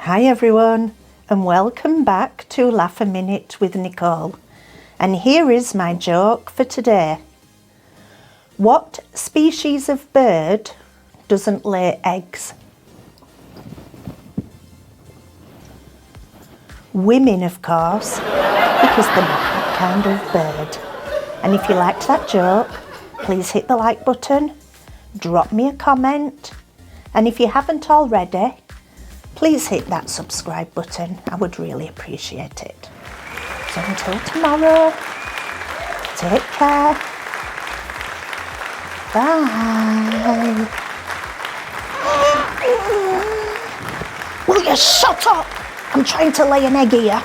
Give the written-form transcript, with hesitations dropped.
Hi everyone, and welcome back to Laugh a Minute with Nicole. And here is my joke for today. What species of bird doesn't lay eggs? Women, of course, because they're not that kind of bird. And if you liked that joke, please hit the like button, drop me a comment, and if you haven't already, please hit that subscribe button. I would really appreciate it. So until tomorrow, take care. Bye. Will you shut up? I'm trying to lay an egg here.